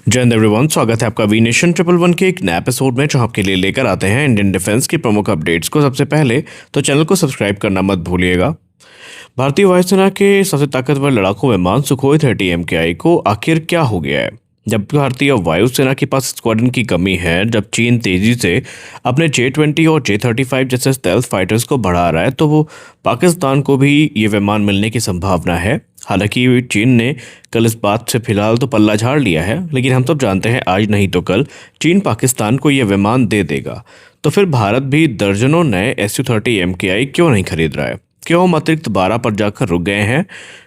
जय हिंद एवरीवन, स्वागत है आपका वी नेशन 111 के एक नए एपिसोड में, जो आपके लिए लेकर आते हैं इंडियन डिफेंस की प्रमुख अपडेट्स को। सबसे पहले तो चैनल को सब्सक्राइब करना मत भूलिएगा। भारतीय वायुसेना के सबसे ताकतवर लड़ाकू विमान सुखोई 30 MKI को आखिर क्या हो गया है? जब भारतीय वायुसेना के पास स्क्वाड्रन की कमी है, जब चीन तेजी से अपने J-20 और J-35 जैसे स्टेल्थ फाइटर्स को बढ़ा रहा है, तो वो पाकिस्तान को भी ये विमान मिलने की संभावना है। हालांकि चीन ने कल इस बात से फिलहाल तो पल्ला झाड़ लिया है, लेकिन हम सब जानते हैं आज नहीं तो कल चीन पाकिस्तान को ये विमान दे देगा। तो फिर भारत भी दर्जनों नए Su-30 MKI क्यों नहीं खरीद रहा है? क्यों हम अतिरिक्त 12 पर जाकर रुक गए हैं?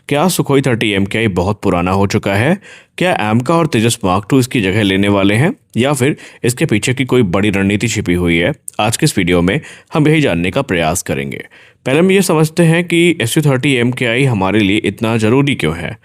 क्या सुखोई 30 MKI बहुत पुराना हो चुका है? क्या एमका और तेजस मार्क 2 इसकी जगह लेने वाले हैं, या फिर इसके पीछे की कोई बड़ी रणनीति छिपी हुई है? आज के इस वीडियो में हम यही जानने का प्रयास करेंगे। पहले हम ये समझते हैं कि Su-30 MKI हमारे लिए इतना ज़रूरी क्यों है।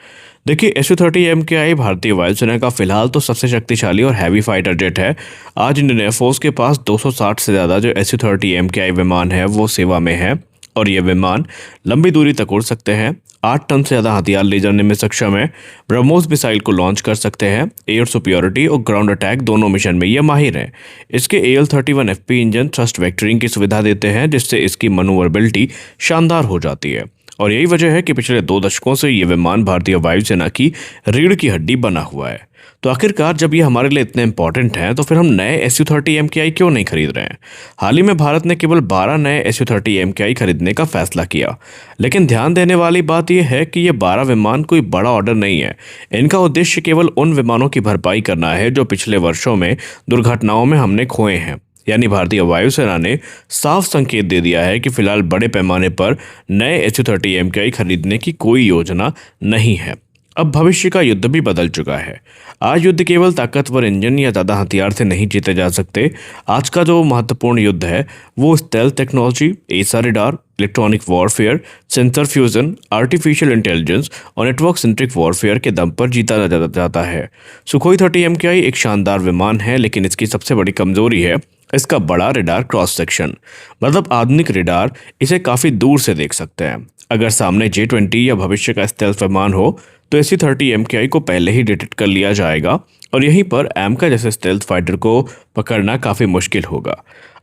देखिए, Su-30 MKI भारतीय वायुसेना का फिलहाल तो सबसे शक्तिशाली और हैवी फाइटर जेट है। आज इंडियन एयरफोर्स के पास 260 से ज़्यादा जो Su-30 MKI विमान है वो सेवा में है, और ये विमान लंबी दूरी तक उड़ सकते हैं, 8 टन से ज़्यादा हथियार ले जाने में सक्षम है, ब्रह्मोस मिसाइल को लॉन्च कर सकते हैं, एयर सुपियोरिटी और ग्राउंड अटैक दोनों मिशन में ये माहिर हैं। इसके AL-31 FP engine thrust vectoring की सुविधा देते हैं, जिससे इसकी मनूवरबिलिटी शानदार हो जाती है। और यही वजह है कि पिछले 2 दशकों से ये विमान भारतीय वायुसेना की रीढ़ की हड्डी बना हुआ है। तो आखिरकार जब ये हमारे लिए इतने इंपॉर्टेंट हैं, तो फिर हम नए Su-30 MKI क्यों नहीं खरीद रहे हैं? हाल ही में भारत ने केवल 12 नए Su-30 MKI खरीदने का फैसला किया, लेकिन ध्यान देने वाली बात यह है कि ये 12 विमान कोई बड़ा ऑर्डर नहीं है। इनका उद्देश्य केवल उन विमानों की भरपाई करना है जो पिछले वर्षों में दुर्घटनाओं में हमने खोए हैं। यानी भारतीय वायुसेना ने साफ संकेत दे दिया है कि फिलहाल बड़े पैमाने पर नए Su-30 MKI खरीदने की कोई योजना नहीं है। अब भविष्य का युद्ध भी बदल चुका है। आज युद्ध केवल ताकतवर इंजन या ज़्यादा हथियार से नहीं जीते जा सकते। आज का जो महत्वपूर्ण युद्ध है वो स्टेल्थ टेक्नोलॉजी, एसा radar, electronic warfare, sensor fusion, artificial intelligence और नेटवर्क सेंट्रिक वॉरफेयर के दम पर जीता जाता है। सुखोई 30 MKI एक शानदार विमान है, लेकिन इसकी सबसे बड़ी कमजोरी है इसका बड़ा रडार क्रॉस सेक्शन। मतलब आधुनिक रडार इसे काफ़ी दूर से देख सकते हैं। अगर सामने J-20 या भविष्य का स्टेल्थ विमान हो तो Su-30 MKI को पहले ही डिटेक्ट कर लिया जाएगा, और यहीं पर एमका जैसे स्टेल्थ फाइटर को पकड़ना काफ़ी मुश्किल होगा।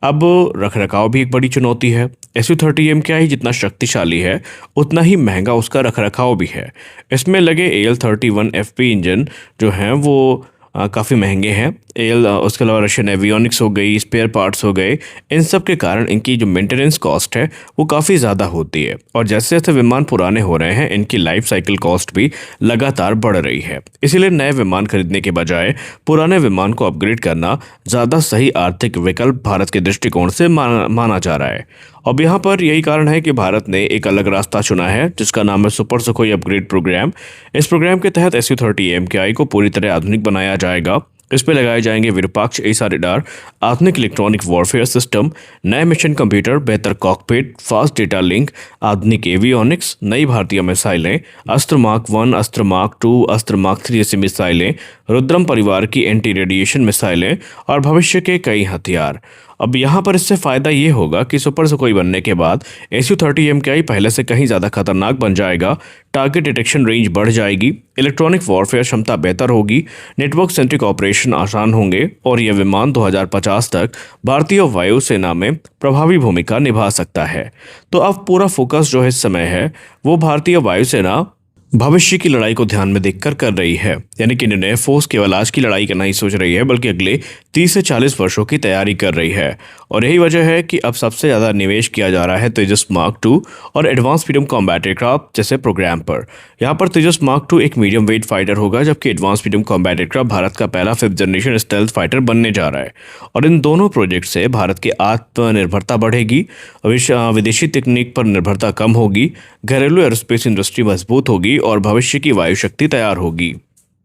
अब रखरखाव भी एक बड़ी चुनौती है। Su-30 MKI जितना शक्तिशाली है उतना ही महंगा उसका रखरखाव भी है। इसमें लगे AL-31 FP इंजन जो हैं वो काफ़ी महंगे हैं। उसके अलावा रशियन एवियोनिक्स हो गई, स्पेयर पार्ट्स हो गए, इन सब के कारण इनकी जो मेंटेनेंस कॉस्ट है वो काफ़ी ज़्यादा होती है। और जैसे जैसे विमान पुराने हो रहे हैं, इनकी लाइफ साइकिल कॉस्ट भी लगातार बढ़ रही है। इसीलिए नए विमान खरीदने के बजाय पुराने विमान को अपग्रेड करना ज़्यादा सही आर्थिक विकल्प भारत के दृष्टिकोण से माना जा रहा है। अब यहाँ पर यही कारण है कि भारत ने एक अलग रास्ता चुना है, जिसका नाम है सुपर सुखोई अपग्रेड प्रोग्राम। इस प्रोग्राम के तहत Su-30 MKI को पूरी तरह आधुनिक बनाया जाएगा। इस पे लगाए जाएंगे विरूपाक्ष एसा रडार, आधुनिक इलेक्ट्रॉनिक वॉरफेयर सिस्टम, नए मिशन कंप्यूटर, बेहतर कॉकपिट, फास्ट डेटा लिंक, आधुनिक एवियोनिक्स, नई भारतीय मिसाइलें, अस्त्र मार्क 1, अस्त्र मार्क 2, अस्त्र मार्क 3 जैसी मिसाइलें, रुद्रम परिवार की एंटी रेडिएशन मिसाइलें और भविष्य के कई हथियार। अब यहाँ पर इससे फ़ायदा ये होगा कि सुपर सुखोई बनने के बाद Su-30 MKI पहले से कहीं ज़्यादा खतरनाक बन जाएगा, टारगेट डिटेक्शन रेंज बढ़ जाएगी, इलेक्ट्रॉनिक वॉरफेयर क्षमता बेहतर होगी, नेटवर्क सेंट्रिक ऑपरेशन आसान होंगे, और यह विमान 2050 तक भारतीय वायुसेना में प्रभावी भूमिका निभा सकता है। तो अब पूरा फोकस जो है इस समय है वो भारतीय वायुसेना भविष्य की लड़ाई को ध्यान में देखकर कर रही है। यानी कि इंडियन एयरफोर्स केवल आज की लड़ाई का नहीं सोच रही है, बल्कि अगले 30 से 40 वर्षों की तैयारी कर रही है। और यही वजह है कि अब सबसे ज़्यादा निवेश किया जा रहा है तेजस मार्क 2 और एडवांस मीडियम कॉम्बैट एयरक्राफ्ट जैसे प्रोग्राम पर। यहाँ पर तेजस मार्क 2 एक मीडियम वेट फाइटर होगा, जबकि advance medium combat aircraft Bharat का पहला 5th जनरेशन स्टेल्थ फाइटर बनने जा रहा है। और इन दोनों प्रोजेक्ट से भारत की आत्मनिर्भरता बढ़ेगी, विदेशी तकनीक पर निर्भरता कम होगी, घरेलू एरोस्पेस इंडस्ट्री मजबूत होगी और भविष्य की वायु शक्ति तैयार होगी।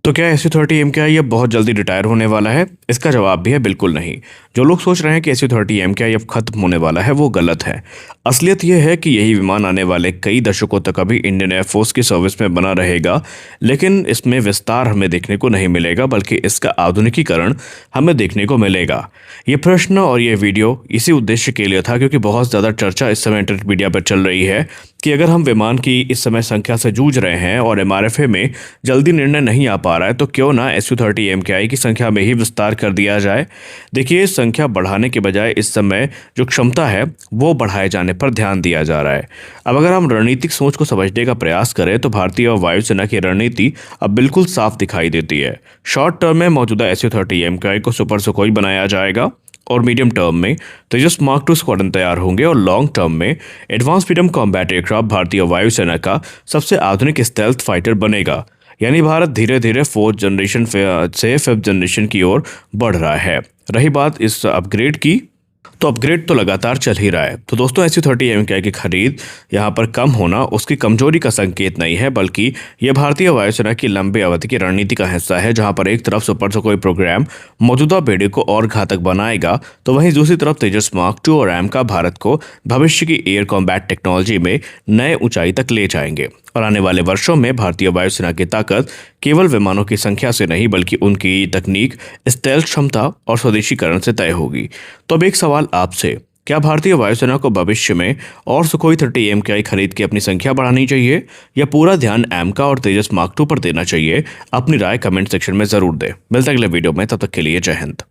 तो क्या Su-30 MKI अब बहुत जल्दी रिटायर होने वाला है? इसका जवाब भी है बिल्कुल नहीं। जो लोग सोच रहे हैं कि Su-30 MKI अब खत्म होने वाला है वो गलत है। असलियत यह है कि यही विमान आने वाले कई दशकों तक अभी इंडियन एयरफोर्स की सर्विस में बना रहेगा, लेकिन इसमें विस्तार हमें देखने को नहीं मिलेगा, बल्कि इसका आधुनिकीकरण हमें देखने को मिलेगा। ये प्रश्न और ये वीडियो इसी उद्देश्य के लिए था, क्योंकि बहुत ज़्यादा चर्चा इस समय इंटरनेट मीडिया पर चल रही है कि अगर हम विमान की इस समय संख्या से जूझ रहे हैं और MRFA में जल्दी निर्णय नहीं आ पा पा रहा है तो क्यों ना SU-30 MKI की संख्या में ही विस्तार कर दिया जाए। देखिए, संख्या बढ़ाने के बजाय इस समय जो क्षमता है वो बढ़ाए जाने पर ध्यान दिया जा रहा है। अब अगर हम रणनीतिक सोच को समझने का प्रयास करें तो भारतीय वायुसेना की रणनीति अब बिल्कुल साफ दिखाई देती है। शॉर्ट टर्म में मौजूदा SU-30 MKI को सुपर सुखोई बनाया जाएगा और मीडियम टर्म में तेजस मार्क 2 स्क्वाड्रन तैयार होंगे और लॉन्ग टर्म में एडवांस मीडियम कॉम्बैट एयरक्राफ्ट भारतीय वायुसेना का सबसे आधुनिक स्टेल्थ फाइटर बनेगा। यानी भारत धीरे धीरे 4th जनरेशन से 5th जनरेशन की ओर बढ़ रहा है। रही बात इस अपग्रेड की, तो अपग्रेड तो लगातार चल ही रहा है। तो दोस्तों, SU-30 MKI की खरीद यहाँ पर कम होना उसकी कमजोरी का संकेत नहीं है, बल्कि यह भारतीय वायुसेना की लंबी अवधि की रणनीति का हिस्सा है, जहां पर एक तरफ सुपर सुखोई प्रोग्राम मौजूदा बेड़े को और घातक बनाएगा तो वहीं दूसरी तरफ तेजस मार्क 2 और रैम भारत को भविष्य की एयर कॉम्बैट टेक्नोलॉजी में नए ऊंचाई तक ले जाएंगे। और आने वाले वर्षों में भारतीय वायुसेना की ताकत केवल विमानों की संख्या से नहीं बल्कि उनकी तकनीक, स्टेल्थ क्षमता और स्वदेशीकरण से तय होगी। तो अब एक सवाल आपसे, क्या भारतीय वायुसेना को भविष्य में और सुखोई 30 MKI खरीद के अपनी संख्या बढ़ानी चाहिए या पूरा ध्यान एमका और तेजस मार्क 2 पर देना चाहिए? अपनी राय कमेंट सेक्शन में जरूर दें। मिलते हैं अगले वीडियो में, तब तक के लिए जय हिंद।